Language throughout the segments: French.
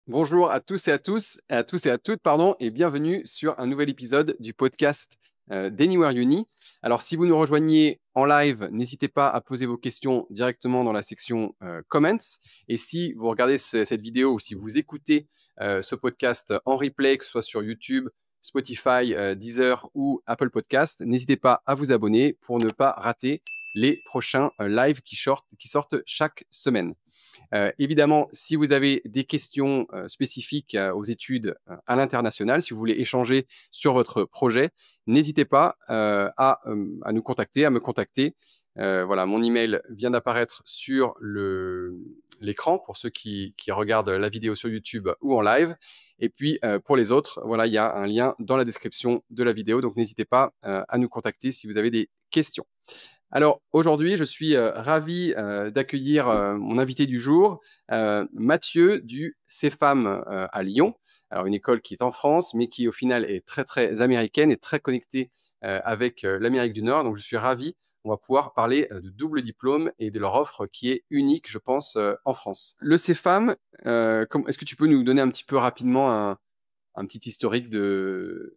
Bonjour à tous et à toutes, pardon, et bienvenue sur un nouvel épisode du podcast d'Anywhere Uni. Alors, si vous nous rejoignez en live, n'hésitez pas à poser vos questions directement dans la section comments. Et si vous regardez cette vidéo ou si vous écoutez ce podcast en replay, que ce soit sur YouTube, Spotify, Deezer ou Apple Podcast, n'hésitez pas à vous abonner pour ne pas rater les prochains lives qui sortent chaque semaine. Évidemment, si vous avez des questions spécifiques aux études à l'international, si vous voulez échanger sur votre projet, n'hésitez pas à nous contacter, à me contacter. Voilà, mon email vient d'apparaître sur l'écran pour ceux qui regardent la vidéo sur YouTube ou en live. Et puis, pour les autres, voilà, il y a un lien dans la description de la vidéo. Donc, n'hésitez pas à nous contacter si vous avez des questions. Alors aujourd'hui, je suis ravi d'accueillir mon invité du jour, Mathieu du CEFAM à Lyon. Alors une école qui est en France, mais qui au final est très très américaine et très connectée avec l'Amérique du Nord. Donc je suis ravi. On va pouvoir parler de double diplôme et de leur offre qui est unique, je pense, en France. Le CEFAM, est-ce que tu peux nous donner un petit peu rapidement un petit historique de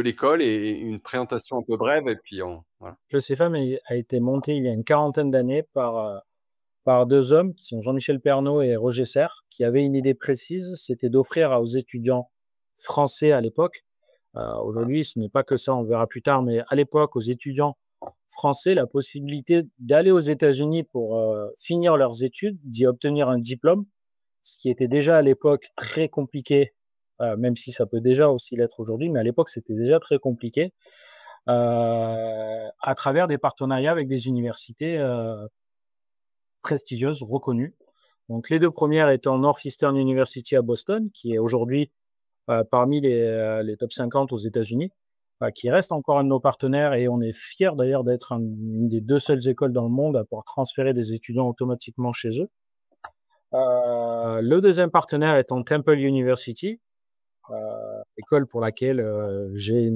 l'école et une présentation un peu brève et puis voilà. Le CEFAM a été monté il y a une quarantaine d'années par deux hommes qui sont Jean-Michel Pernaut et Roger Serre, qui avaient une idée précise, c'était d'offrir aux étudiants français à l'époque, aujourd'hui ce n'est pas que ça, on verra plus tard, mais à l'époque aux étudiants français la possibilité d'aller aux États-Unis pour finir leurs études, d'y obtenir un diplôme, ce qui était déjà à l'époque très compliqué, même si ça peut déjà aussi l'être aujourd'hui, mais à l'époque c'était déjà très compliqué. À travers des partenariats avec des universités prestigieuses, reconnues. Donc les deux premières étant Northeastern University à Boston, qui est aujourd'hui parmi les top 50 aux États-Unis, qui reste encore un de nos partenaires et on est fiers d'ailleurs d'être une des deux seules écoles dans le monde à pouvoir transférer des étudiants automatiquement chez eux. Le deuxième partenaire étant Temple University, école pour laquelle j'ai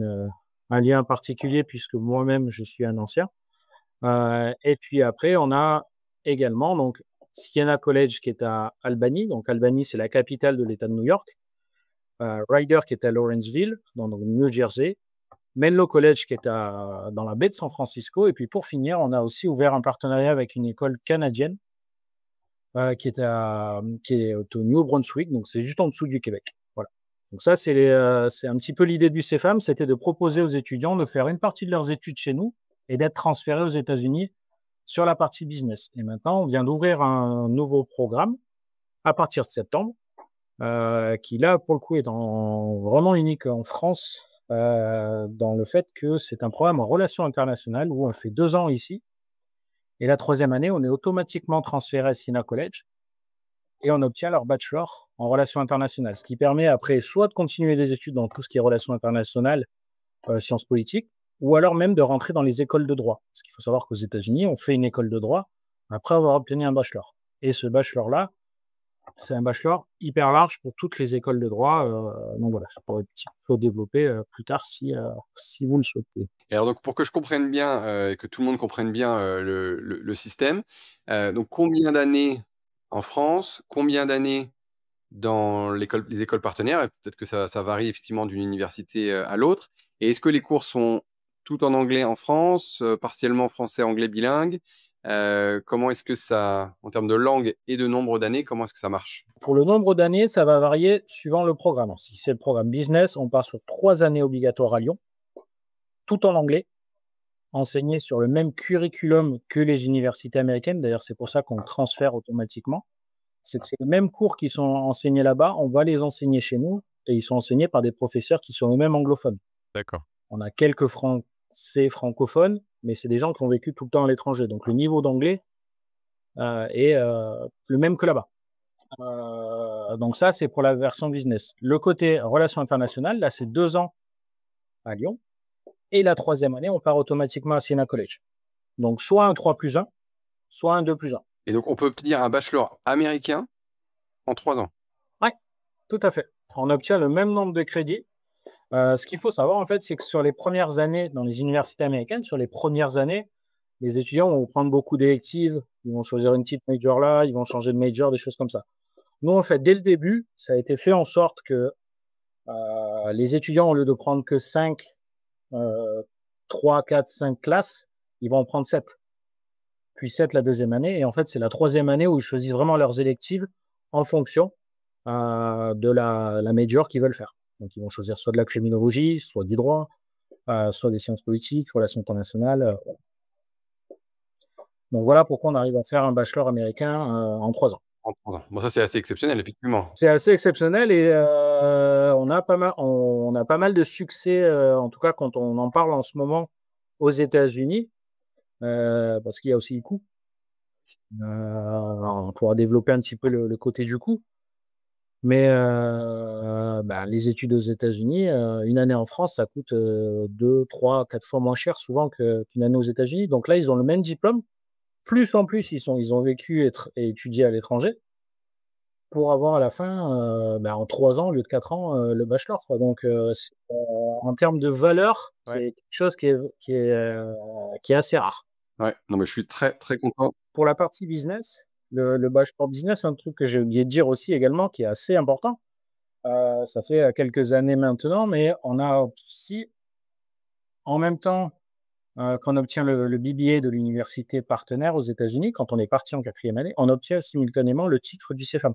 un lien particulier puisque moi-même je suis un ancien. Et puis après, on a également donc Siena College qui est à Albany. Donc Albany, c'est la capitale de l'État de New York. Ryder qui est à Lawrenceville, dans le New Jersey. Menlo College qui est dans la baie de San Francisco. Et puis pour finir, on a aussi ouvert un partenariat avec une école canadienne qui est au Nouveau-Brunswick. Donc c'est juste en dessous du Québec. Voilà. Donc ça, c'est un petit peu l'idée du CEFAM, c'était de proposer aux étudiants de faire une partie de leurs études chez nous et d'être transférés aux États-Unis sur la partie business. Et maintenant, on vient d'ouvrir un nouveau programme à partir de septembre, qui là, pour le coup, est vraiment unique en France, dans le fait que c'est un programme en relations internationales où on fait 2 ans ici. Et la troisième année, on est automatiquement transféré à Siena College et on obtient leur bachelor en relations internationales, ce qui permet après soit de continuer des études dans tout ce qui est relations internationales, sciences politiques, ou alors même de rentrer dans les écoles de droit. Parce qu'il faut savoir qu'aux États-Unis, on fait une école de droit après avoir obtenu un bachelor. Et ce bachelor-là, c'est un bachelor hyper large pour toutes les écoles de droit. Donc voilà, je pourrais un petit peu développer plus tard si vous le souhaitez. Et alors donc pour que je comprenne bien et que tout le monde comprenne bien le système, donc combien d'années en France, combien d'années dans les écoles partenaires, et peut-être que ça varie effectivement d'une université à l'autre, et est-ce que les cours sont tout en anglais en France, partiellement français-anglais bilingue? Comment est-ce que ça, en termes de langue et de nombre d'années, comment est-ce que ça marche? Pour le nombre d'années, ça va varier suivant le programme. Si c'est le programme business, on part sur 3 années obligatoires à Lyon, tout en anglais, enseigné sur le même curriculum que les universités américaines. D'ailleurs, c'est pour ça qu'on transfère automatiquement. C'est que c'est les mêmes cours qui sont enseignés là-bas, on va les enseigner chez nous et ils sont enseignés par des professeurs qui sont eux-mêmes anglophones. D'accord. On a quelques Français francophones, mais c'est des gens qui ont vécu tout le temps à l'étranger. Donc le niveau d'anglais est le même que là-bas. Donc ça, c'est pour la version business. Le côté relations internationales, là, c'est 2 ans à Lyon. Et la troisième année, on part automatiquement à Siena College. Donc soit un 3+1, soit un 2+1. Et donc on peut obtenir un bachelor américain en 3 ans. Ouais, tout à fait. On obtient le même nombre de crédits. Ce qu'il faut savoir, en fait, c'est que sur les premières années, dans les universités américaines, sur les premières années, les étudiants vont prendre beaucoup d'électives, ils vont choisir une petite major là, ils vont changer de major, des choses comme ça. Nous, en fait, dès le début, ça a été fait en sorte que les étudiants, au lieu de prendre que 5, 3, 4, 5 classes, ils vont en prendre 7, puis 7 la deuxième année. Et en fait, c'est la troisième année où ils choisissent vraiment leurs électives en fonction de la major qu'ils veulent faire. Donc, ils vont choisir soit de la criminologie, soit du droit, soit des sciences politiques, relations internationales. Donc, voilà pourquoi on arrive à faire un bachelor américain en 3 ans. En 3 ans. Bon, ça, c'est assez exceptionnel, effectivement. C'est assez exceptionnel et on a pas mal de succès, en tout cas quand on en parle en ce moment aux États-Unis, parce qu'il y a aussi le coût. On pourra développer un petit peu le côté du coût. Mais les études aux États-Unis, une année en France, ça coûte 2, 3, 4 fois moins cher souvent qu'une année aux États-Unis. Donc là, ils ont le même diplôme. Plus en plus, ils ont vécu et étudié à l'étranger pour avoir à la fin, en 3 ans au lieu de 4 ans, le bachelor, quoi. Donc en termes de valeur, Ouais. c'est quelque chose qui est assez rare. Ouais, non, mais je suis très, très content. Pour la partie business, le bachelor business, un truc que j'ai oublié de dire aussi également qui est assez important, ça fait, quelques années maintenant, mais on a aussi en même temps, qu'on obtient le BBA de l'université partenaire aux États-Unis, quand on est parti en 4e année, on obtient simultanément le titre du CFAM.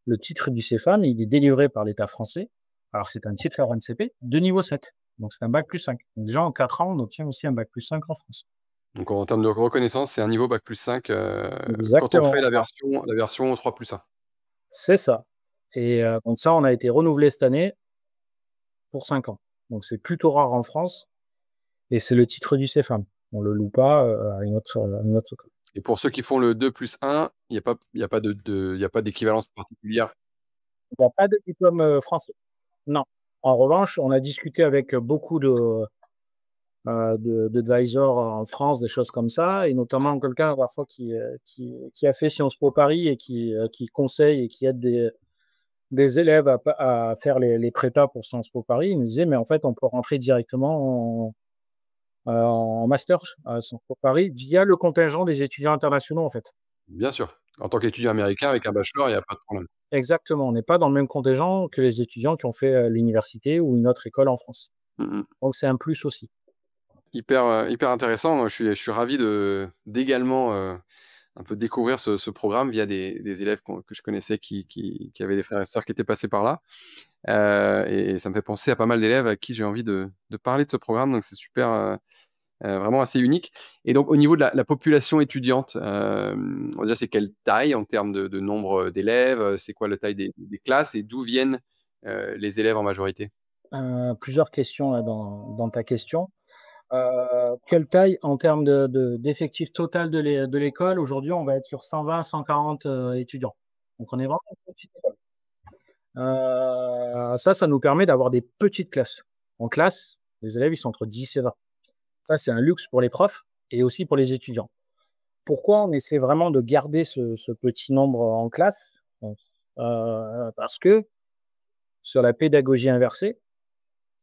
Le titre du CFAM, il est délivré par l'État français. Alors, c'est un titre RNCP de niveau 7. Donc, c'est un bac+5. Donc, déjà, en 4 ans, on obtient aussi un bac+5 en France. Donc en termes de reconnaissance, c'est un niveau bac+5, quand on Exactement. fait la version 3+1. C'est ça. Et donc ça, on a été renouvelé cette année pour 5 ans. Donc, c'est plutôt rare en France et c'est le titre du CFAM. On le loue pas à une autre école. Et pour ceux qui font le 2+1, il y a pas d'équivalence particulière? Il n'y a pas de diplôme français. Non. En revanche, on a discuté avec beaucoup d'advisors en France, des choses comme ça, et notamment quelqu'un parfois qui a fait Sciences Po Paris et qui conseille et qui aide des élèves à faire les prépas pour Sciences Po Paris. Il nous disait, mais en fait, on peut rentrer directement en master à Sciences Po Paris via le contingent des étudiants internationaux, en fait. Bien sûr. En tant qu'étudiant américain avec un bachelor, il y a pas de problème. Exactement, on n'est pas dans le même contingent que les étudiants qui ont fait l'université ou une autre école en France. Mmh mh. Donc c'est un plus aussi. Hyper intéressant. Moi, je suis ravi d'également, un peu découvrir ce programme via des élèves que je connaissais qui avaient des frères et sœurs qui étaient passés par là. Et ça me fait penser à pas mal d'élèves à qui j'ai envie de parler de ce programme, donc c'est super, vraiment assez unique. Et donc au niveau de la population étudiante, déjà c'est quelle taille en termes de nombre d'élèves? C'est quoi la taille des classes et d'où viennent, les élèves en majorité? Plusieurs questions là dans ta question. Quelle taille en termes d'effectif total de l'école? Aujourd'hui, on va être sur 120-140 étudiants. Donc on est vraiment une petite école. Ça nous permet d'avoir des petites classes. En classe, les élèves, ils sont entre 10 et 20. Ça, c'est un luxe pour les profs et aussi pour les étudiants. Pourquoi on essaie vraiment de garder ce petit nombre en classe? Parce que sur la pédagogie inversée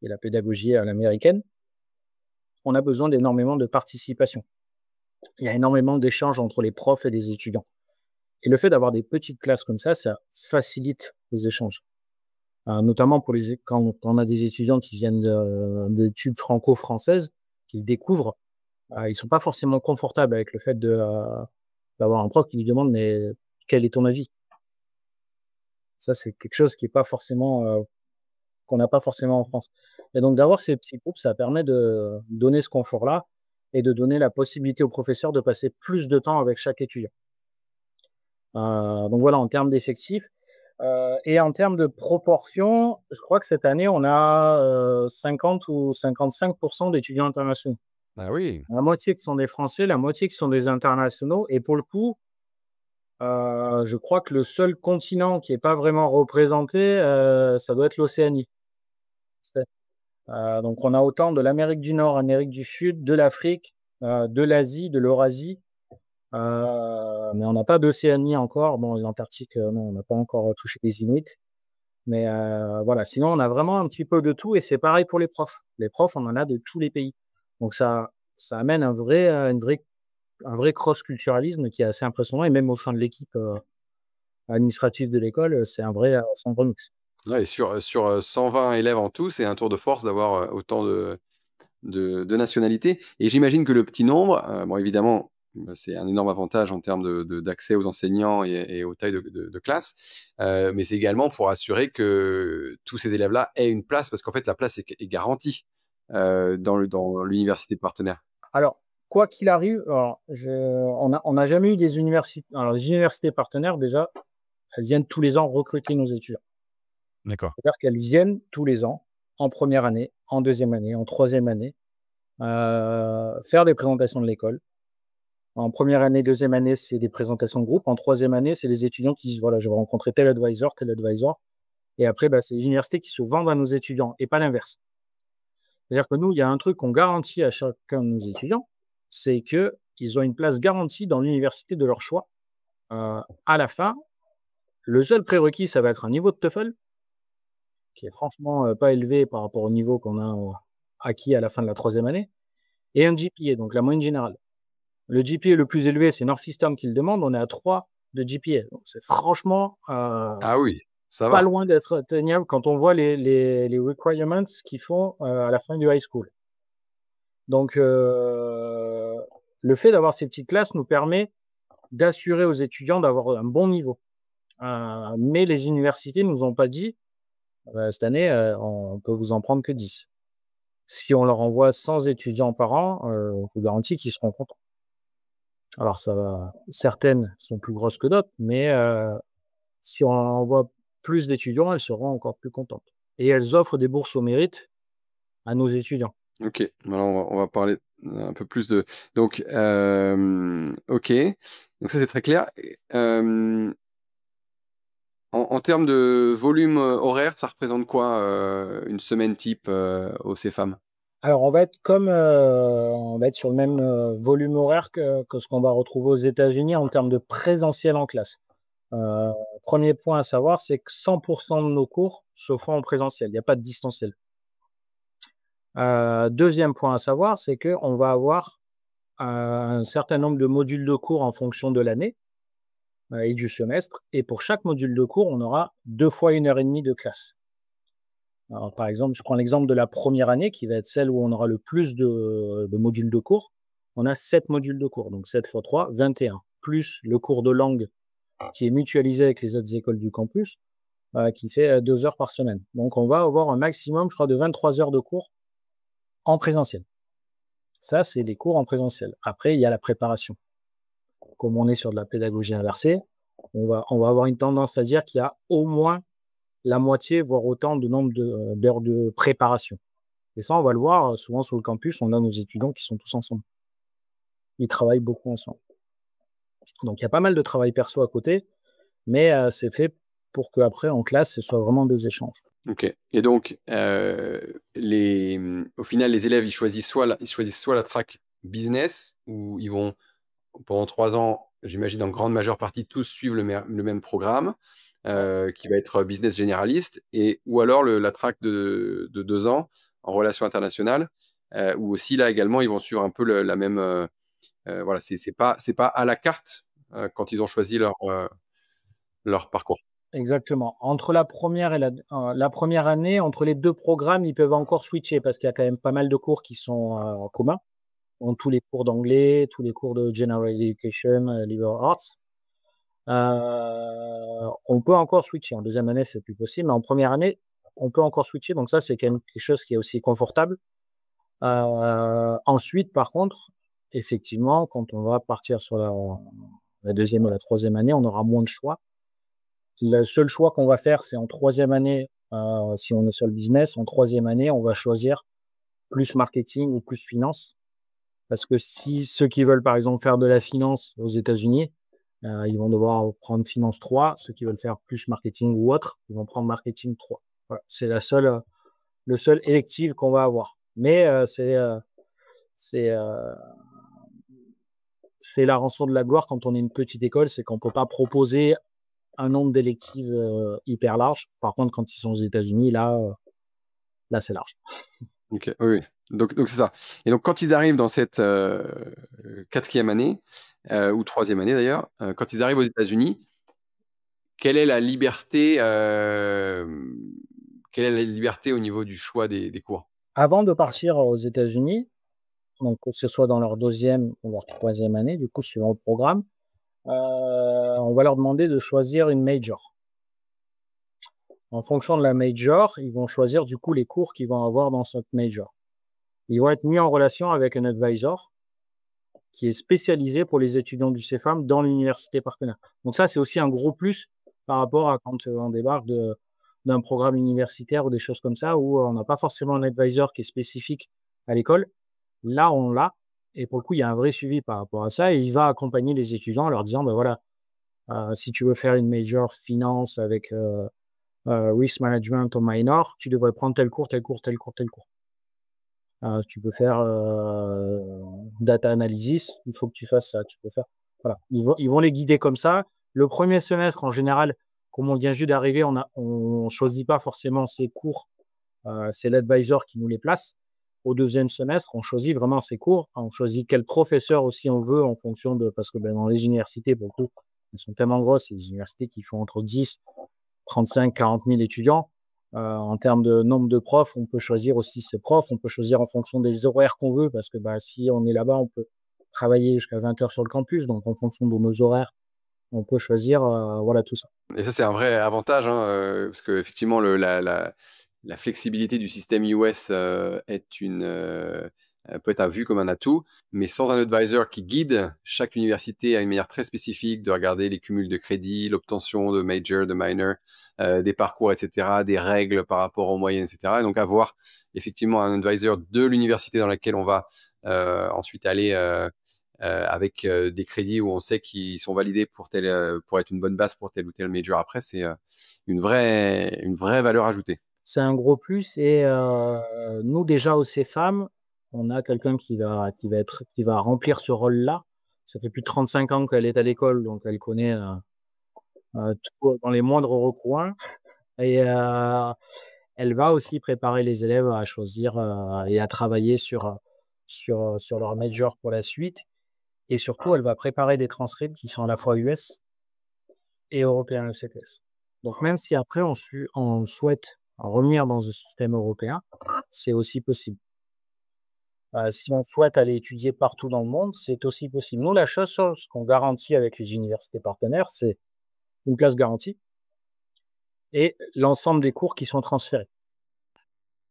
et la pédagogie à l'américaine, on a besoin d'énormément de participation. Il y a énormément d'échanges entre les profs et les étudiants. Et le fait d'avoir des petites classes comme ça facilite les échanges. Notamment quand on a des étudiants qui viennent d'études franco-françaises, qu'ils découvrent, ils sont pas forcément confortables avec le fait d'avoir un prof qui lui demande: «Mais quel est ton avis?» Ça, c'est quelque chose qui est pas forcément, qu'on n'a pas forcément en France. Et donc d'avoir ces petits groupes, ça permet de donner ce confort-là et de donner la possibilité aux professeurs de passer plus de temps avec chaque étudiant. Donc voilà, en termes d'effectifs, et en termes de proportion, je crois que cette année, on a 50 ou 55 d'étudiants internationaux. Ah oui! La moitié qui sont des Français, la moitié qui sont des internationaux. Et pour le coup, je crois que le seul continent qui est pas vraiment représenté, ça doit être l'Océanie. Donc on a autant de l'Amérique du Nord, Amérique du Sud, de l'Afrique, de l'Asie, de l'Eurasie, mais on n'a pas d'Océanie encore. Bon, l'Antarctique, non, on n'a pas encore touché les Inuits, mais voilà. Sinon, on a vraiment un petit peu de tout et c'est pareil pour les profs. Les profs, on en a de tous les pays. Donc ça amène un vrai cross-culturalisme qui est assez impressionnant et même au sein de l'équipe, administratif de l'école, c'est un vrai mix. Ouais, et sur 120 élèves en tout, c'est un tour de force d'avoir autant de nationalités. Et j'imagine que le petit nombre, bon, évidemment, c'est un énorme avantage en termes d'accès aux enseignants et aux tailles de classe, mais c'est également pour assurer que tous ces élèves-là aient une place, parce qu'en fait, la place est garantie dans l'université partenaire. Alors, quoi qu'il arrive, alors, on n'a jamais eu des universités. Alors, les universités partenaires, déjà, elles viennent tous les ans recruter nos étudiants. D'accord. C'est-à-dire qu'elles viennent tous les ans, en première année, en deuxième année, en troisième année, faire des présentations de l'école. En première année, deuxième année, c'est des présentations de groupe. En troisième année, c'est les étudiants qui disent, voilà, je vais rencontrer tel advisor, tel advisor. Et après, c'est les universités qui se vendent à nos étudiants et pas l'inverse. C'est-à-dire que nous, il y a un truc qu'on garantit à chacun de nos étudiants, c'est qu'ils ont une place garantie dans l'université de leur choix. À la fin, le seul prérequis, ça va être un niveau de TOEFL, qui est franchement pas élevé par rapport au niveau qu'on a acquis à la fin de la troisième année, et un GPA, donc la moyenne générale. Le GPA le plus élevé, c'est Northeastern qui le demande, on est à 3 de GPA. Donc c'est franchement Ah oui, ça pas va. loin d'être atteignable quand on voit les requirements qu'ils font à la fin du high school. Donc, le fait d'avoir ces petites classes nous permet d'assurer aux étudiants d'avoir un bon niveau. Mais les universités nous ont pas dit, cette année, on peut vous en prendre que 10. Si on leur envoie 100 étudiants par an, je vous garantis qu'ils seront contents. Alors certaines sont plus grosses que d'autres, mais si on envoie plus d'étudiants, elles seront encore plus contentes. Et elles offrent des bourses au mérite à nos étudiants. Ok, alors on va parler un peu plus de... Donc, ok, donc ça c'est très clair. En termes de volume horaire, ça représente quoi une semaine type au CFAM? Alors, on va être sur le même volume horaire que ce qu'on va retrouver aux États-Unis en termes de présentiel en classe. Premier point à savoir, c'est que 100% de nos cours se font en présentiel. Il n'y a pas de distanciel. Deuxième point à savoir, c'est qu'on va avoir un certain nombre de modules de cours en fonction de l'année et du semestre. Et pour chaque module de cours, on aura 2 fois 1h30 de classe. Alors, par exemple, je prends l'exemple de la première année, qui va être celle où on aura le plus de modules de cours. On a 7 modules de cours, donc 7 fois 3, 21, plus le cours de langue qui est mutualisé avec les autres écoles du campus, qui fait 2 heures par semaine. Donc, on va avoir un maximum, je crois, de 23 heures de cours en présentiel. Ça, c'est les cours en présentiel. Après, il y a la préparation. Comme on est sur de la pédagogie inversée, on va avoir une tendance à dire qu'il y a au moins la moitié, voire autant de nombre d'heures de préparation. Et ça, on va le voir souvent sur le campus, on a nos étudiants qui sont tous ensemble. Ils travaillent beaucoup ensemble. Donc, il y a pas mal de travail perso à côté, mais c'est fait pour qu'après, en classe, ce soit vraiment des échanges. Ok. Et donc, au final, les élèves, ils choisissent soit la track business, où ils vont, pendant 3 ans, j'imagine en grande majeure partie, tous suivre le même programme, qui va être business généraliste, ou alors la track de 2 ans en relations internationales, où aussi, là également, ils vont suivre un peu la même... voilà, c'est pas à la carte quand ils ont choisi leur parcours. Exactement. Entre la première et la première année, entre les 2 programmes, ils peuvent encore switcher parce qu'il y a quand même pas mal de cours qui sont communs. Donc, tous les cours d'anglais, tous les cours de General Education, Liberal Arts. On peut encore switcher. En deuxième année, c'est plus possible, mais en première année, on peut encore switcher. Donc ça, c'est quand même quelque chose qui est aussi confortable. Ensuite, par contre, effectivement, quand on va partir sur la deuxième ou la troisième année, on aura moins de choix. Le seul choix qu'on va faire, c'est en troisième année, si on est sur le business, en troisième année, on va choisir plus marketing ou plus finance. Parce que si ceux qui veulent, par exemple, faire de la finance aux États-Unis, ils vont devoir prendre finance 3. Ceux qui veulent faire plus marketing ou autre, ils vont prendre marketing 3. Voilà. C'est le seul électif qu'on va avoir. Mais c'est la rançon de la gloire quand on est une petite école, c'est qu'on peut pas proposer un nombre d'électives hyper large. Par contre, quand ils sont aux États-Unis, là, c'est large. Ok, oui, oui. Donc c'est ça. Et donc, quand ils arrivent dans cette 4e année, ou 3e année d'ailleurs, quand ils arrivent aux États-Unis, quelle est la liberté au niveau du choix des cours? Avant de partir aux États-Unis, donc que ce soit dans leur 2e ou leur 3e année, du coup, suivant le programme, on va leur demander de choisir une major. En fonction de la major, ils vont choisir du coup les cours qu'ils vont avoir dans cette major. Ils vont être mis en relation avec un advisor qui est spécialisé pour les étudiants du CFAM dans l'université partenaire. Donc ça, c'est aussi un gros plus par rapport à quand on débarque d'un programme universitaire ou des choses comme ça, où on n'a pas forcément un advisor qui est spécifique à l'école. Là, on l'a. Et pour le coup, il y a un vrai suivi par rapport à ça. Et il va accompagner les étudiants en leur disant, ben voilà, si tu veux faire une major finance avec risk management au minor, tu devrais prendre tel cours, tel cours, tel cours, tel cours. Tu peux faire data analysis, il faut que tu fasses ça. Tu peux faire, voilà. Ils vont les guider comme ça. Le premier semestre, en général, comme on vient juste d'arriver, on choisit pas forcément ses cours. C'est l'advisor qui nous les place. Au 2e semestre, on choisit vraiment ses cours. On choisit quel professeur aussi on veut en fonction de, parce que dans les universités, pour le coup, elles sont tellement grosses, c'est des universités qui font entre 10, 35, 40 000 étudiants. En termes de nombre de profs, on peut choisir aussi ses profs. On peut choisir en fonction des horaires qu'on veut, parce que si on est là-bas, on peut travailler jusqu'à 20 heures sur le campus. Donc, en fonction de nos horaires, on peut choisir voilà, tout ça. Et ça, c'est un vrai avantage, hein, parce qu'effectivement, la flexibilité du système US peut être vue comme un atout, mais sans un advisor qui guide, chaque université a une manière très spécifique de regarder les cumuls de crédits, l'obtention de major, de minor, des parcours, etc., des règles par rapport aux moyennes, etc. Et donc avoir effectivement un advisor de l'université dans laquelle on va ensuite aller avec des crédits où on sait qu'ils sont validés pour être une bonne base pour tel ou tel major après, c'est une vraie valeur ajoutée. C'est un gros plus. Et nous, déjà au CFAM, on a quelqu'un qui va remplir ce rôle-là. Ça fait plus de 35 ans qu'elle est à l'école, donc elle connaît tout dans les moindres recoins. Et elle va aussi préparer les élèves à choisir et à travailler sur leur major pour la suite. Et surtout, elle va préparer des transcripts qui sont à la fois US et européens ECTS. Donc, même si après, on souhaite revenir dans un système européen, c'est aussi possible. Si on souhaite aller étudier partout dans le monde, c'est aussi possible. Nous, la chose qu'on garantit avec les universités partenaires, c'est une place garantie et l'ensemble des cours qui sont transférés.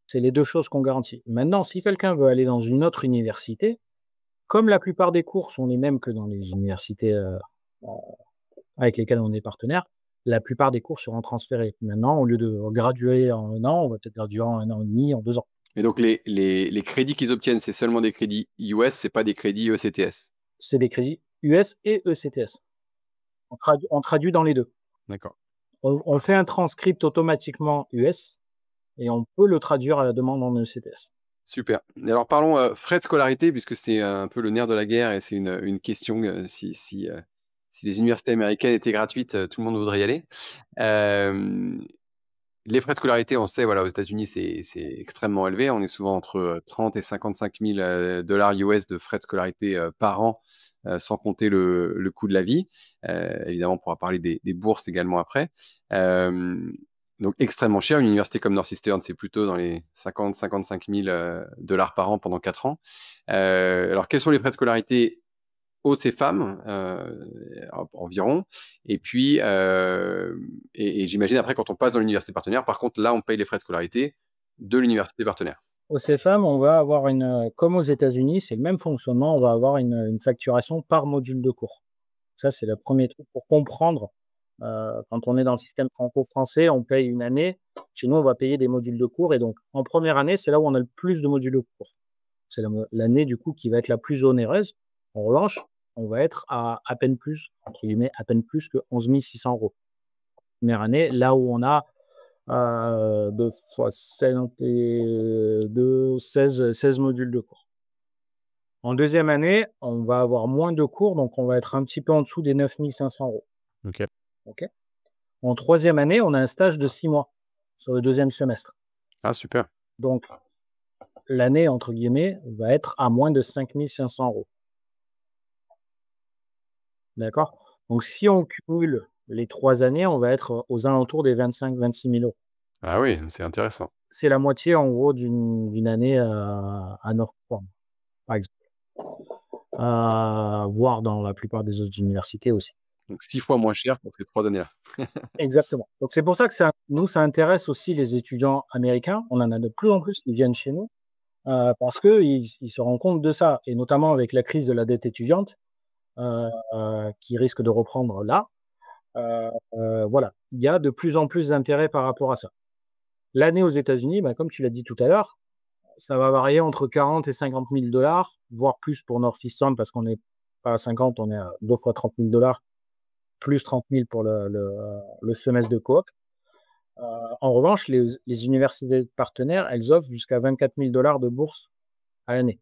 C'est les 2 choses qu'on garantit. Maintenant, si quelqu'un veut aller dans une autre université, comme la plupart des cours sont les mêmes que dans les universités avec lesquelles on est partenaire, la plupart des cours seront transférés. Maintenant, au lieu de graduer en 1 an, on va peut-être graduer en 1 an et demi, en 2 ans. Et donc, les crédits qu'ils obtiennent, c'est seulement des crédits US, c'est pas des crédits ECTS. C'est des crédits US et ECTS. On traduit dans les 2. D'accord. On fait un transcript automatiquement US et on peut le traduire à la demande en ECTS. Super. Et alors, parlons frais de scolarité, puisque c'est un peu le nerf de la guerre et c'est une question, si les universités américaines étaient gratuites, tout le monde voudrait y aller. Les frais de scolarité, on sait, voilà, aux États-Unis, c'est extrêmement élevé. On est souvent entre 30 et 55 000 dollars US de frais de scolarité par an, sans compter le coût de la vie. Évidemment, on pourra parler des bourses également après. Donc, extrêmement cher. Une université comme Northeastern, c'est plutôt dans les 50-55 000 dollars par an pendant 4 ans. Alors, quels sont les frais de scolarité au CFAM environ, et puis et j'imagine après quand on passe dans l'université partenaire, par contre là on paye les frais de scolarité de l'université partenaire. Au CFAM, on va avoir comme aux États-Unis, c'est le même fonctionnement, on va avoir une facturation par module de cours. Ça, c'est le premier truc pour comprendre. Quand on est dans le système franco-français, on paye une année. Chez nous, on va payer des modules de cours. Et donc, en première année, c'est là où on a le plus de modules de cours. C'est l'année, du coup, qui va être la plus onéreuse. En revanche, on va être à peine plus, entre guillemets, à peine plus que 11 600 €. Première année, là où on a 2 fois 16 modules de cours. En deuxième année, on va avoir moins de cours, donc on va être un petit peu en dessous des 9 500 €. Ok. OK. En troisième année, on a un stage de 6 mois sur le deuxième semestre. Ah super. Donc, l'année, entre guillemets, va être à moins de 5 500 €. D'accord? Donc, si on cumule les 3 années, on va être aux alentours des 25-26 000 euros. Ah oui, c'est intéressant. C'est la moitié, en gros, d'une année à Northpoint, par exemple. Voire dans la plupart des autres universités aussi. Donc 6 fois moins cher pour ces 3 années-là. Exactement. Donc c'est pour ça que ça intéresse aussi les étudiants américains. On en a de plus en plus qui viennent chez nous, parce qu'ils se rendent compte de ça, et notamment avec la crise de la dette étudiante, qui risque de reprendre là. Voilà, il y a de plus en plus d'intérêt par rapport à ça. L'année aux États-Unis, comme tu l'as dit tout à l'heure, ça va varier entre 40 et 50 000 $, voire plus pour Northeastern, parce qu'on n'est pas à 50, on est à 2 fois 30 000 $, plus 30 000 pour le semestre de coop. En revanche, les universités partenaires, elles offrent jusqu'à 24 000 $ de bourse à l'année.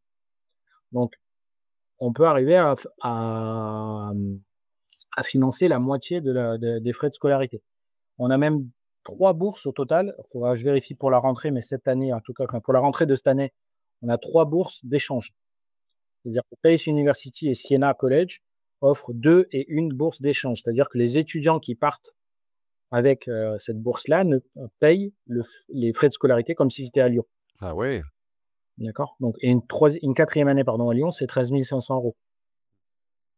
Donc, on peut arriver à financer la moitié des frais de scolarité. On a même 3 bourses au total. Il faudra que je vérifie pour la rentrée, mais cette année, en tout cas, pour la rentrée de cette année, on a 3 bourses d'échange. C'est-à-dire que Pace University et Siena College offrent 2 et 1 bourse d'échange. C'est-à-dire que les étudiants qui partent avec cette bourse-là payent les frais de scolarité comme si c'était à Lyon. Ah ouais. D'accord. Donc, et une quatrième année à Lyon, c'est 13 500 €.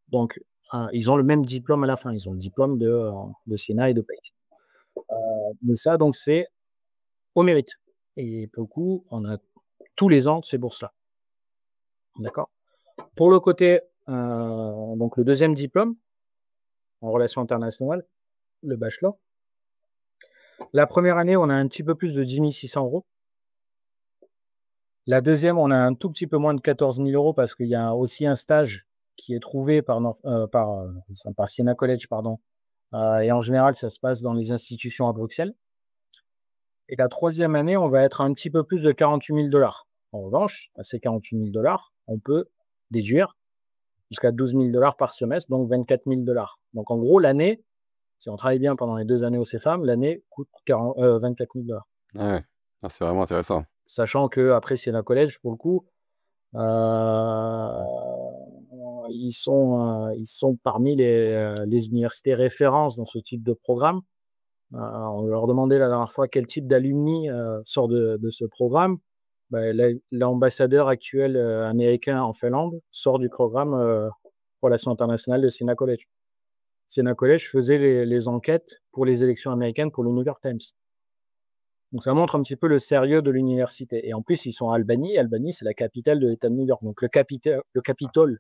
Donc, ils ont le même diplôme à la fin. Ils ont le diplôme de Siena et de Pace. Mais ça, donc, c'est au mérite. Et pour le coup, on a tous les ans ces bourses-là. D'accord. Pour le côté, donc le deuxième diplôme en relations internationales, le bachelor. La première année, on a un petit peu plus de 10 600 €. La deuxième, on a un tout petit peu moins de 14 000 € parce qu'il y a aussi un stage qui est trouvé par Siena College, pardon. Et en général, ça se passe dans les institutions à Bruxelles. Et la troisième année, on va être un petit peu plus de 48 000 $. En revanche, à ces 48 000 $, on peut déduire jusqu'à 12 000 $ par semestre, donc 24 000 $. Donc en gros, l'année, si on travaille bien pendant les 2 années au CFAM, l'année coûte 24 000 $. Ah ouais. Ah, c'est vraiment intéressant. Sachant qu'après Siena College, pour le coup, ils sont parmi les universités références dans ce type de programme. On leur demandait la dernière fois quel type d'alumni sort de ce programme. L'ambassadeur actuel américain en Finlande sort du programme Relations internationales de Siena College. Siena College faisait les enquêtes pour les élections américaines pour le New York Times. Donc ça montre un petit peu le sérieux de l'université. Et en plus, ils sont à Albany. Albany, c'est la capitale de l'État de New York. Donc le Capitole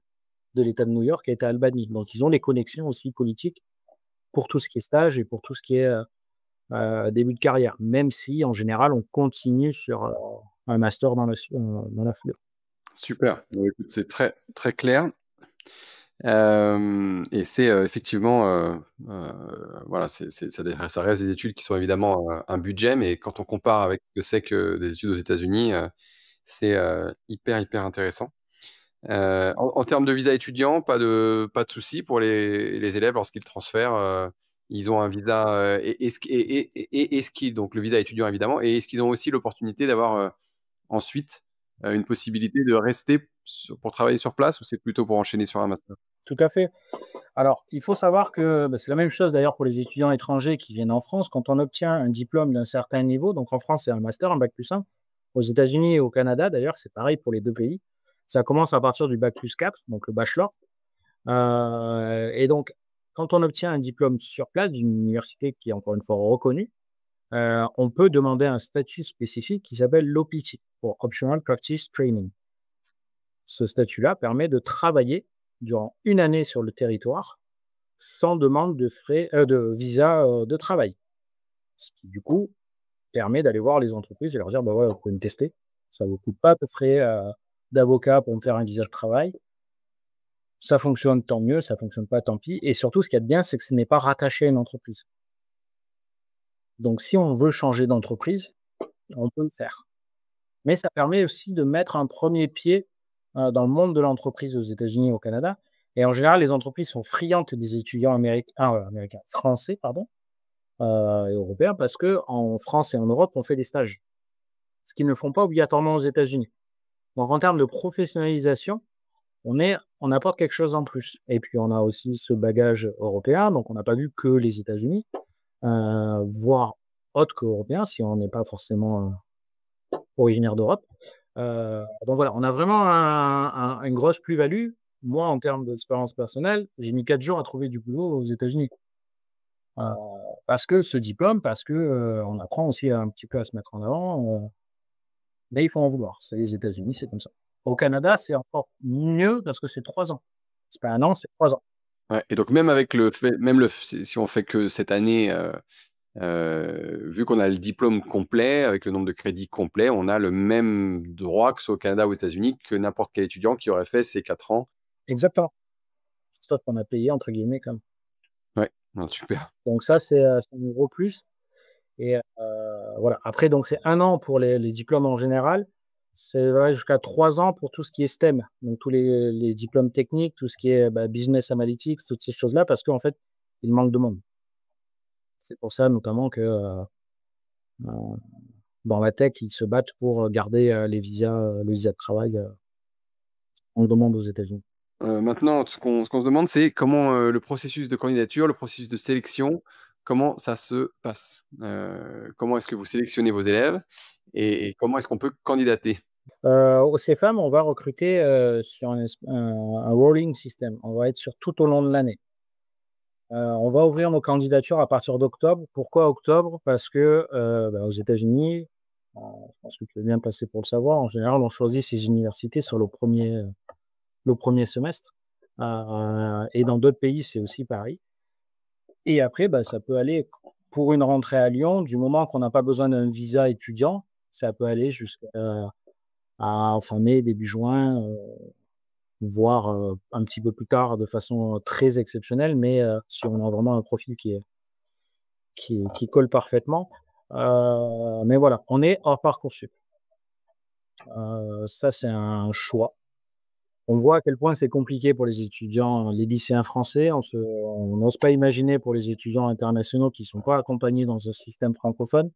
de l'État de New York est à Albany. Donc ils ont des connexions aussi politiques pour tout ce qui est stage et pour tout ce qui est début de carrière. Même si, en général, on continue sur un master dans la foulée. Super. Bon, écoute, c'est très, très clair. Et c'est effectivement, voilà, ça reste des études qui sont évidemment un budget, mais quand on compare avec ce que c'est que des études aux États-Unis, c'est hyper, hyper intéressant. En termes de visa étudiant, pas de souci pour les élèves lorsqu'ils transfèrent, ils ont un visa, est-ce qu'ils donc le visa étudiant évidemment, et est-ce qu'ils ont aussi l'opportunité d'avoir ensuite une possibilité de rester pour travailler sur place, ou c'est plutôt pour enchaîner sur un master? Tout à fait. Alors, il faut savoir que c'est la même chose d'ailleurs pour les étudiants étrangers qui viennent en France. Quand on obtient un diplôme d'un certain niveau, donc en France, c'est un master, un bac+1. Aux États-Unis et au Canada, d'ailleurs, c'est pareil pour les 2 pays. Ça commence à partir du bac+4, donc le bachelor. Et donc, quand on obtient un diplôme sur place d'une université qui est encore une fois reconnue, on peut demander un statut spécifique qui s'appelle l'OPT, pour Optional Practice Training. Ce statut-là permet de travailler durant 1 année sur le territoire sans demande de visa de travail. Ce qui, du coup, permet d'aller voir les entreprises et leur dire: ouais, vous pouvez me tester. Ça ne vous coûte pas de frais d'avocat pour me faire un visa de travail. Ça fonctionne, tant mieux. Ça ne fonctionne pas, tant pis. Et surtout, ce qu'il y a de bien, c'est que ce n'est pas rattaché à une entreprise. Donc, si on veut changer d'entreprise, on peut le faire. Mais ça permet aussi de mettre un premier pied dans le monde de l'entreprise aux États-Unis et au Canada. Et en général, les entreprises sont friandes des étudiants français, et européens, parce qu'en France et en Europe, on fait des stages, ce qu'ils ne font pas obligatoirement aux États-Unis. Donc, en termes de professionnalisation, on apporte quelque chose en plus. Et puis, on a aussi ce bagage européen. Donc, on n'a pas vu que les États-Unis, voire autre qu'européen, si on n'est pas forcément originaire d'Europe. Donc voilà, on a vraiment une grosse plus-value. Moi, en termes d'expérience personnelle, j'ai mis 4 jours à trouver du boulot aux États-Unis. Parce que ce diplôme, parce que on apprend aussi un petit peu à se mettre en avant. Mais il faut en vouloir. C'est les États-Unis, c'est comme ça. Au Canada, c'est encore mieux parce que c'est 3 ans. C'est pas 1 an, c'est 3 ans. Ouais. Et donc même avec le fait, si on fait que cette année, vu qu'on a le diplôme complet, avec le nombre de crédits complet, on a le même droit que ce soit au Canada ou aux États-Unis que n'importe quel étudiant qui aurait fait ces 4 ans. Exactement. C'est ça qu'on a payé, entre guillemets, quand même. Ouais, non, super. Donc ça, c'est un gros plus. Et voilà. Après, donc c'est 1 an pour les diplômes en général. C'est vrai, jusqu'à 3 ans pour tout ce qui est STEM. Donc tous les diplômes techniques, tout ce qui est business analytics, toutes ces choses-là, parce qu'en fait, il manque de monde. C'est pour ça notamment que dans la tech, ils se battent pour garder les visas de travail en demande aux États-Unis. Maintenant, ce qu'on se demande, c'est comment le processus de candidature, le processus de sélection, comment ça se passe? Comment est-ce que vous sélectionnez vos élèves et comment est-ce qu'on peut candidater? Au CFAM, on va recruter sur un rolling system. On va être sur tout au long de l'année. On va ouvrir nos candidatures à partir d'octobre. Pourquoi octobre? Parce que aux États-Unis, je pense que tu es bien passé pour le savoir, en général, on choisit ces universités sur le premier semestre. Et dans d'autres pays, c'est aussi pareil. Et après, ça peut aller pour une rentrée à Lyon, du moment qu'on n'a pas besoin d'un visa étudiant, ça peut aller jusqu'à fin mai, début juin, voire un petit peu plus tard de façon très exceptionnelle, mais si on a vraiment un profil qui colle parfaitement. Mais voilà, on est hors Parcoursup. Ça, c'est un choix. On voit à quel point c'est compliqué pour les étudiants, les lycéens français. On n'ose pas imaginer pour les étudiants internationaux qui ne sont pas accompagnés dans un système francophone.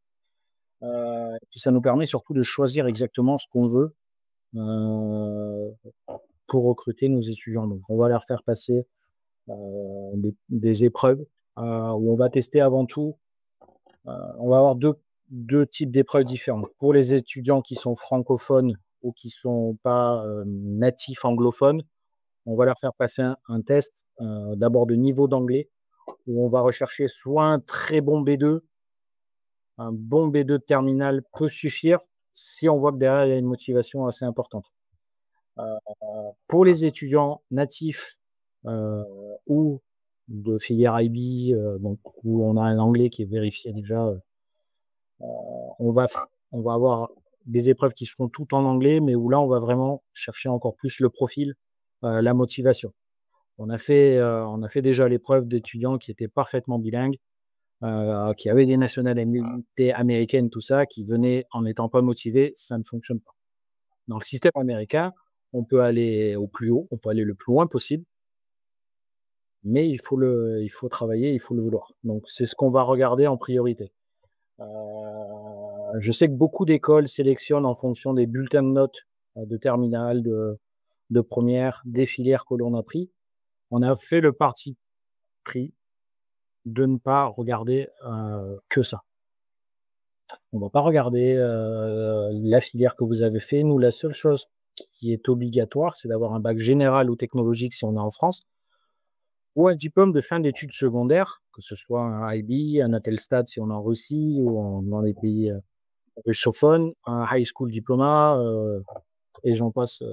Et puis ça nous permet surtout de choisir exactement ce qu'on veut pour recruter nos étudiants. Donc, on va leur faire passer des épreuves où on va tester avant tout. On va avoir deux types d'épreuves différentes. Pour les étudiants qui sont francophones ou qui ne sont pas natifs anglophones, on va leur faire passer un test d'abord de niveau d'anglais où on va rechercher soit un très bon B2, un bon B2 de terminale peut suffire si on voit que derrière il y a une motivation assez importante. Pour les étudiants natifs ou de filière IB, donc où on a un anglais qui est vérifié déjà, on va avoir des épreuves qui seront toutes en anglais, mais où là, on va vraiment chercher encore plus le profil, la motivation. On a fait déjà l'épreuve d'étudiants qui étaient parfaitement bilingues, qui avaient des nationalités américaines, tout ça, qui venaient en n'étant pas motivés, ça ne fonctionne pas. Dans le système américain, on peut aller au plus haut, on peut aller le plus loin possible, mais il faut travailler, il faut le vouloir. Donc, c'est ce qu'on va regarder en priorité. Je sais que beaucoup d'écoles sélectionnent en fonction des bulletins de notes de terminale, de première, des filières que l'on a pris. On a fait le parti pris de ne pas regarder que ça. On ne va pas regarder la filière que vous avez fait. Nous, la seule chose qui est obligatoire, c'est d'avoir un bac général ou technologique si on est en France, ou un diplôme de fin d'études secondaires, que ce soit un IB, un Atelstat si on est en Russie ou dans les pays russophones, un high school diploma, et j'en passe.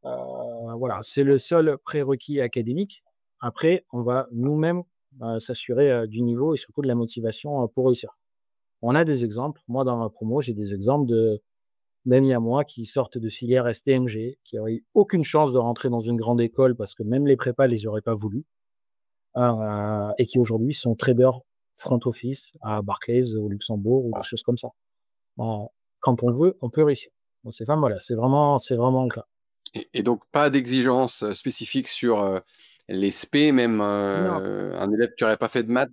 Voilà, c'est le seul prérequis académique. Après, on va nous-mêmes s'assurer du niveau et surtout de la motivation pour réussir. On a des exemples. Moi, dans ma promo, j'ai des exemples d'amis à moi qui sortent de filière STMG, qui n'auraient eu aucune chance de rentrer dans une grande école parce que même les prépas ne les auraient pas voulu, et qui aujourd'hui sont traders front office à Barclays, au Luxembourg ou des choses comme ça. Quand on veut, on peut réussir. Donc, voilà, c'est vraiment le cas. Et donc, pas d'exigence spécifique sur les spé, même Non. un élève qui n'aurait pas fait de maths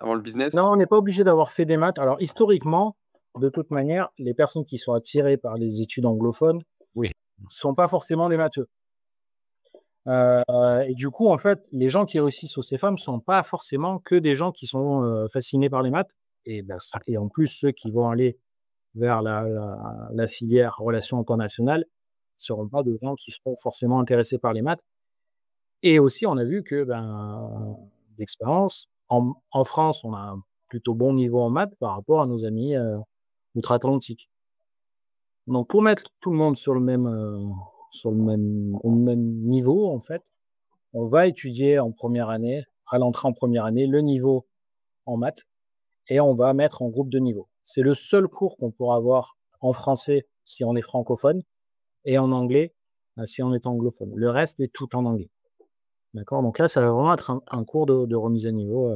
avant le business? Non, on n'est pas obligé d'avoir fait des maths. Alors, historiquement, de toute manière, les personnes qui sont attirées par les études anglophones, Oui. sont pas forcément des matheux. Et du coup, en fait, les gens qui réussissent au CFAM sont pas forcément que des gens qui sont, fascinés par les maths et en plus, ceux qui vont aller vers la filière relations internationales seront pas de gens qui seront forcément intéressés par les maths et aussi on a vu que, d'expérience, en France, on a un plutôt bon niveau en maths par rapport à nos amis, outre-Atlantique. Donc pour mettre tout le monde au même niveau, en fait, on va étudier en première année, à l'entrée en première année, le niveau en maths et on va mettre en groupe de niveau. C'est le seul cours qu'on pourra avoir en français si on est francophone et en anglais, si on est anglophone. Le reste est tout en anglais. D'accord? Donc là, ça va vraiment être un cours de remise à niveau,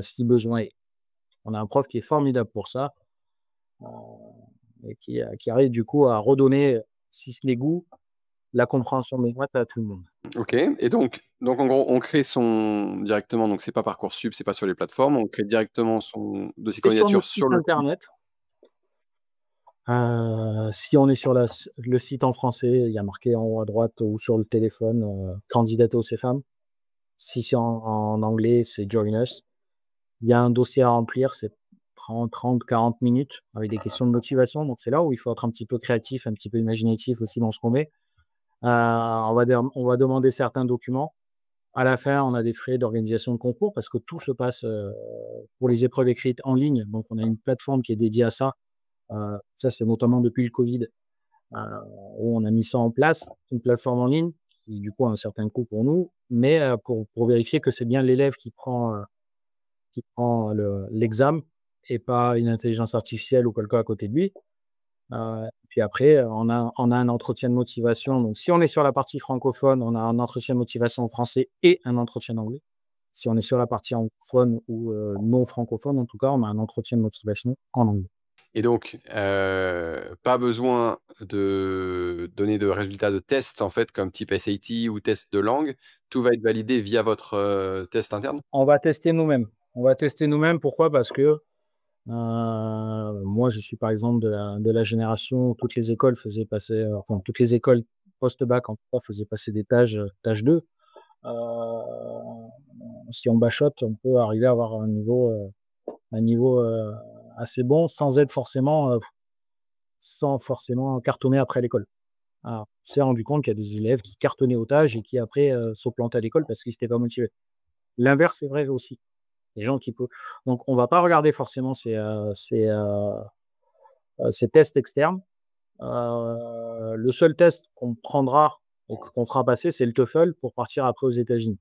si besoin est. On a un prof qui est formidable pour ça, heu et qui arrive du coup à redonner, si ce n'est goût, la compréhension des maths à tout le monde. OK. Et donc en gros, on crée son directement, donc c'est pas Parcoursup, c'est pas sur les plateformes, on crée directement son dossier Et sur candidature notre sur site le site. internet, si on est sur le site en français, il y a marqué en haut à droite ou sur le téléphone, candidater au CEFAM. Si c'est en anglais, c'est Join Us. Il y a un dossier à remplir, c'est 30-40 minutes avec des questions de motivation. Donc c'est là où il faut être un petit peu créatif, un petit peu imaginatif aussi dans ce qu'on met. On va demander certains documents. À la fin, on a des frais d'organisation de concours parce que tout se passe, pour les épreuves écrites en ligne. Donc on a une plateforme qui est dédiée à ça. Ça, c'est notamment depuis le covid, heu, où on a mis ça en place, une plateforme en ligne qui du coup a un certain coût pour nous, mais pour vérifier que c'est bien l'élève qui prend l'examen et pas une intelligence artificielle ou quelqu'un à côté de lui. Puis après, on a un entretien de motivation. Donc si on est sur la partie francophone, on a un entretien de motivation en français et un entretien d'anglais. Si on est sur la partie anglophone ou non francophone, en tout cas, on a un entretien de motivation en anglais. Et donc, pas besoin de donner de résultats de tests, en fait, comme type SAT ou test de langue. Tout va être validé via votre, test interne? On va tester nous-mêmes. On va tester nous-mêmes. Pourquoi? Parce que, moi, je suis par exemple de la génération où toutes les écoles faisaient passer, enfin toutes les écoles post-bac en tout cas faisaient passer des TAGE, TAGE 2. Heu, Si on bachote, on peut arriver à avoir un niveau, assez bon sans forcément cartonner après l'école. Alors, on s'est rendu compte qu'il y a des élèves qui cartonnaient au TAGE et qui après, sont plantés à l'école parce qu'ils étaient pas motivés. L'inverse est vrai aussi. Les gens qui peuvent donc on va pas regarder forcément ces tests externes. Le seul test qu'on prendra et qu'on fera passer, c'est le TOEFL pour partir après aux États-Unis.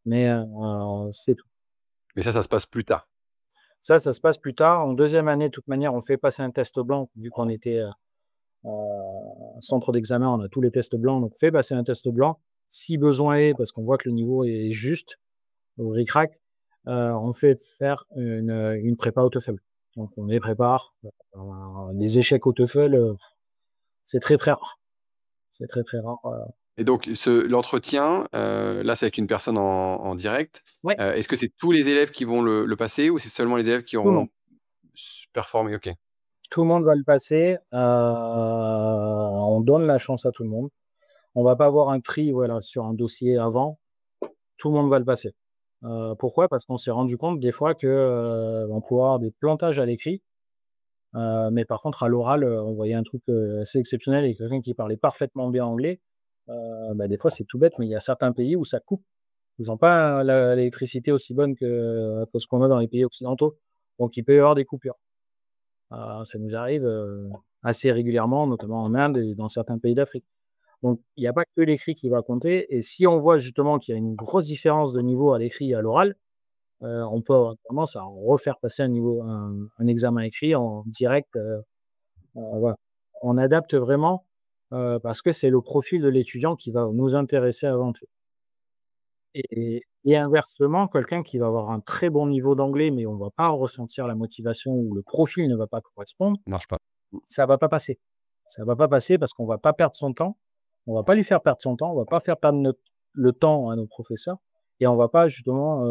Mais, c'est tout. Mais ça se passe plus tard. Ça se passe plus tard. En deuxième année, de toute manière, on fait passer un test blanc vu qu'on était, centre d'examen, on a tous les tests blancs, donc on fait passer un test blanc. Si besoin est, parce qu'on voit que le niveau est juste ou ric-rac, on fait faire une prépa au TOEFL. Donc on les prépare. Les échecs au TOEFL, c'est très, très rare. C'est très, très rare, Et donc l'entretien, là, c'est avec une personne en direct. ouais, Est-ce que c'est tous les élèves qui vont le passer ou c'est seulement les élèves qui tout le monde. auront performé? OK. Tout le monde va le passer. On donne la chance à tout le monde. On va pas avoir un tri, voilà, sur un dossier avant. Tout le monde va le passer. Pourquoi? Parce qu'on s'est rendu compte des fois que, on pouvait avoir des plantages à l'écrit, mais par contre à l'oral, on voyait un truc, assez exceptionnel et quelqu'un qui parlait parfaitement bien anglais. Des fois c'est tout bête, mais il y a certains pays où ça coupe. Ils ont pas l'électricité aussi bonne que ce qu'on a dans les pays occidentaux, donc il peut y avoir des coupures. Ça nous arrive, assez régulièrement, notamment en Inde et dans certains pays d'Afrique. Donc il y a pas que l'écrit qui va compter et si on voit justement qu'il y a une grosse différence de niveau à l'écrit et à l'oral, on peut avoir tendance à refaire passer un examen écrit en direct, voilà. On adapte vraiment, parce que c'est le profil de l'étudiant qui va nous intéresser avant tout et inversement, quelqu'un qui va avoir un très bon niveau d'anglais, mais on va pas ressentir la motivation ou le profil ne va pas correspondre, Marche pas. ça va pas passer. Ça va pas passer parce qu'on va pas perdre son temps. On va pas lui faire perdre son temps, on va pas faire perdre le temps à nos professeurs et on va pas justement,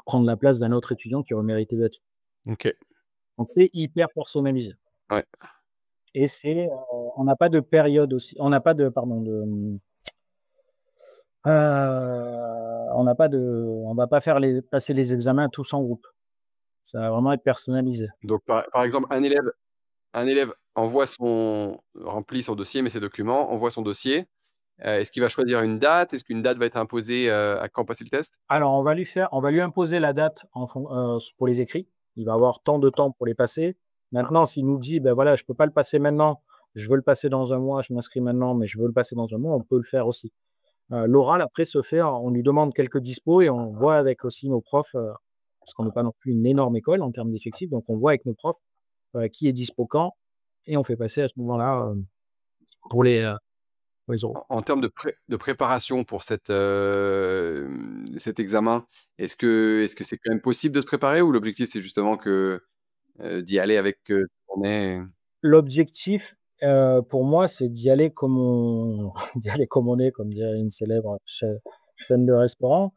prendre la place d'un autre étudiant qui aurait mérité d'être. OK. Donc c'est hyper personnalisé Ouais. et on n'a pas de période aussi. On n'a pas de, pardon, on va pas faire passer les examens tous en groupe. Ça va vraiment être personnalisé. Donc, par exemple, un élève remplit son dossier, met ses documents, envoie son dossier. Est-ce qu'il va choisir une date? Est-ce qu'une date va être imposée à quand passer le test? Alors, on va lui imposer la date pour les écrits. Il va avoir tant de temps pour les passer. Maintenant, s'il nous dit, ben voilà, je peux pas le passer maintenant, je veux le passer dans un mois, je m'inscris maintenant, mais je veux le passer dans un mois, on peut le faire aussi. L'oral, après, se fait, on lui demande quelques dispos et on voit avec aussi nos profs, parce qu'on n'est pas non plus une énorme école en termes d'effectifs, donc on voit avec nos profs qui est dispo quand, et on fait passer à ce moment-là pour les oraux. En termes de préparation pour cet examen, est-ce que c'est quand même possible de se préparer ou l'objectif c'est justement d'y aller avec on est? L'objectif, pour moi, c'est d'y aller comme on d'y aller comme on est, comme dirait une célèbre chaîne de restaurant.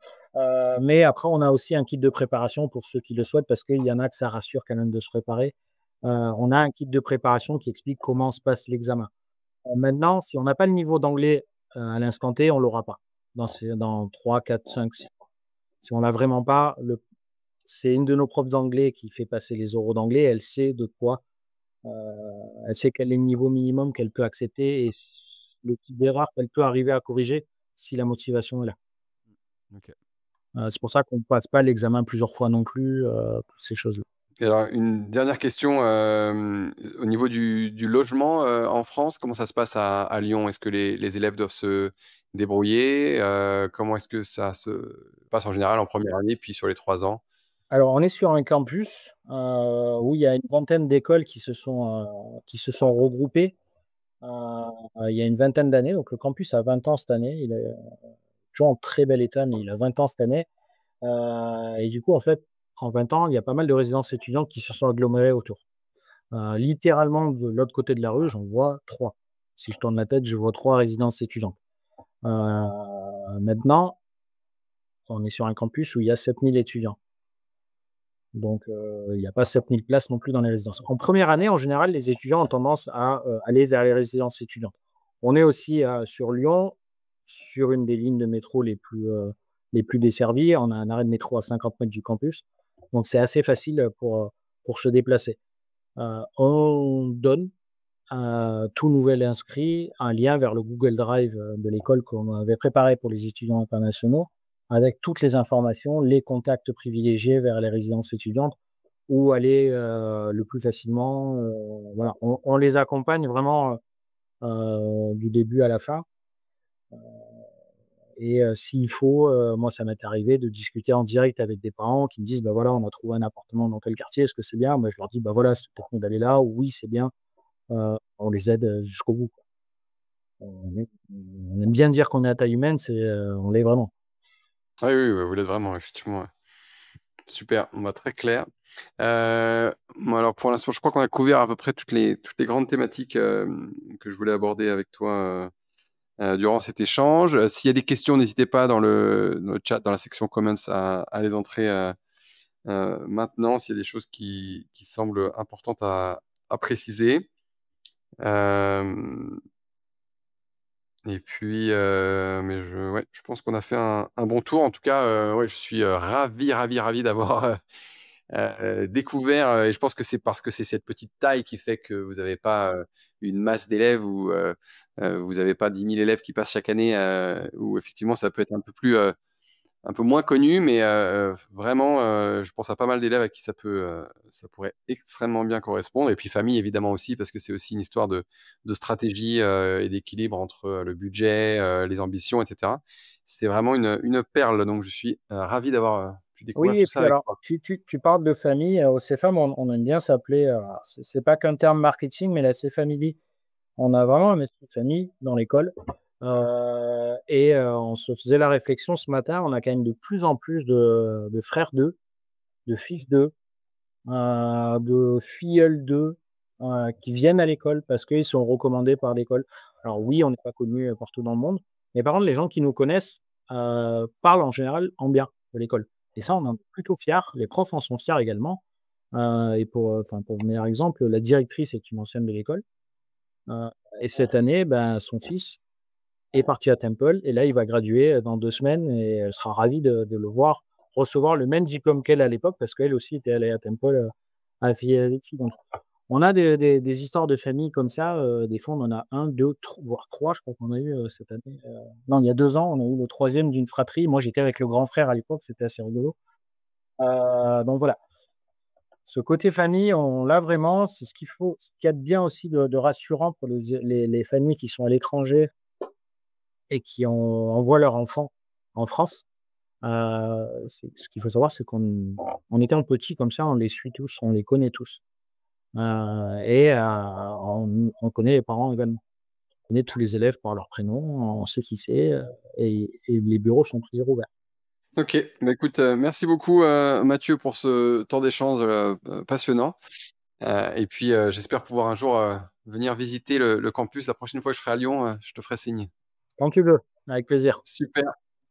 Mais après, on a aussi un kit de préparation pour ceux qui le souhaitent, parce qu'il y en a que ça rassure quand même de se préparer. On a un kit de préparation qui explique comment se passe l'examen. Maintenant, si on n'a pas le niveau d'anglais, à l'instant T, on l'aura pas. Dans 3, 4, 5, 6 mois. Si on l'a vraiment pas, c'est une de nos profs d'anglais qui fait passer les oraux d'anglais. Elle sait de quoi elle sait quel est le niveau minimum qu'elle peut accepter et le type d'erreur qu'elle peut arriver à corriger si la motivation est là. OK. C'est pour ça qu'on ne passe pas l'examen plusieurs fois non plus, toutes ces choses-là. Et alors une dernière question, au niveau du logement, en France, comment ça se passe à Lyon? Est-ce que les élèves doivent se débrouiller? Comment est-ce que ça se passe en général en première année, puis sur les 3 ans? Alors on est sur un campus, où il y a une vingtaine d'écoles qui se sont regroupées, heu, il y a une vingtaine d'années. Donc le campus a 20 ans cette année. Il est toujours en très bel état, mais il a 20 ans cette année. Et du coup, en fait, en 20 ans, il y a pas mal de résidences étudiantes qui se sont agglomérées autour. Littéralement, de l'autre côté de la rue, j'en vois 3. Si je tourne la tête, je vois 3 résidences étudiantes. Maintenant, on est sur un campus où il y a 7 000 étudiants. Donc, il n'y a pas 7 000 places non plus dans les résidences. En première année, en général, les étudiants ont tendance à aller vers les résidences étudiantes. On est aussi sur Lyon, sur une des lignes de métro les plus desservies. On a un arrêt de métro à 50 mètres du campus. Donc, c'est assez facile pour se déplacer. On donne à tout nouvel inscrit un lien vers le Google Drive de l'école qu'on avait préparé pour les étudiants internationaux, avec toutes les informations, les contacts privilégiés vers les résidences étudiantes, où aller le plus facilement. Voilà, on les accompagne vraiment du début à la fin. Et s'il faut, moi, ça m'est arrivé de discuter en direct avec des parents qui me disent: «Bah, voilà, on a trouvé un appartement dans tel quartier, est-ce que c'est bien?» Moi, je leur dis: «Bah, voilà, c'est peut-être mieux d'aller là» ou «Oui, c'est bien». On les aide jusqu'au bout, quoi. On aime bien dire qu'on est à taille humaine, on l'est vraiment. Ah oui, oui, bah, vous l'êtes vraiment, effectivement, ouais. Super, bah, très clair. Moi, alors pour l'instant, je crois qu'on a couvert à peu près toutes les grandes thématiques, que je voulais aborder avec toi, durant cet échange. S'il y a des questions, n'hésitez pas dans le chat, dans la section comments à les entrer, maintenant, s'il y a des choses qui semblent importantes à préciser. Hem Et puis, mais je pense qu'on a fait un bon tour. En tout cas, ouais, je suis, ravi, ravi, ravi d'avoir, découvert, et je pense que c'est parce que c'est cette petite taille qui fait que vous avez pas, une masse d'élèves ou vous avez pas 10 000 élèves qui passent chaque année, où effectivement ça peut être un peu moins connu, mais vraiment, je pense à pas mal d'élèves à qui ça pourrait extrêmement bien correspondre et puis famille évidemment aussi parce que c'est aussi une histoire de stratégie, et d'équilibre entre, le budget, les ambitions et cetera. C'est vraiment une perle donc je suis, ravi d'avoir, pu découvrir Oui, tout et ça puis avec alors, toi. tu parles de famille, au CFAM, on aime bien s'appeler, c'est pas qu'un terme marketing, mais la C-Family. On a vraiment un esprit de famille dans l'école, et on se faisait la réflexion ce matin, on a quand même de plus en plus de frères d'eux, de fils d'eux, de filleuls d'eux, qui viennent à l'école parce qu'ils sont recommandés par l'école. Alors oui, on n'est pas connus, partout dans le monde, mais par contre les gens qui nous connaissent, parlent en général en bien de l'école et ça, on en est plutôt fiers. Les profs en sont fiers également, et pour le meilleur exemple, la directrice est une ancienne de l'école. Et cette année, ben, son fils est parti à Temple et là, il va graduer dans 2 semaines et elle sera ravie de le voir recevoir le même diplôme qu'elle à l'époque parce qu'elle aussi était allée à Temple, à Philadelphie. Donc on a des histoires de famille comme ça, des fois on en a un, 2, voire 3. Je crois qu'on a eu, cette année, non, il y a 2 ans, on a eu le troisième d'une fratrie. Moi, j'étais avec le grand frère à l'époque, c'était assez rigolo. Donc voilà, ce côté famille, on l'a vraiment, c'est ce qu'il faut. Ce qu'il y a de bien aussi de rassurant pour les familles qui sont à l'étranger et qui envoient leurs enfants en France, c'est ce qu'il faut savoir, c'est qu'on étant petit comme ça, on les suit tous, on les connaît tous, et on connaît les parents également. On connaît tous les élèves par leur prénom, on sait qui c'est, et les bureaux sont toujours ouverts. Ok, bah écoute, merci beaucoup Mathieu pour ce temps d'échange passionnant. Et puis j'espère pouvoir un jour venir visiter le campus. La prochaine fois que je serai à Lyon, je te ferai signe. Quand tu veux, avec plaisir. Super.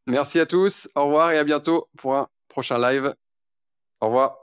Merci à tous. Au revoir et à bientôt pour un prochain live. Au revoir.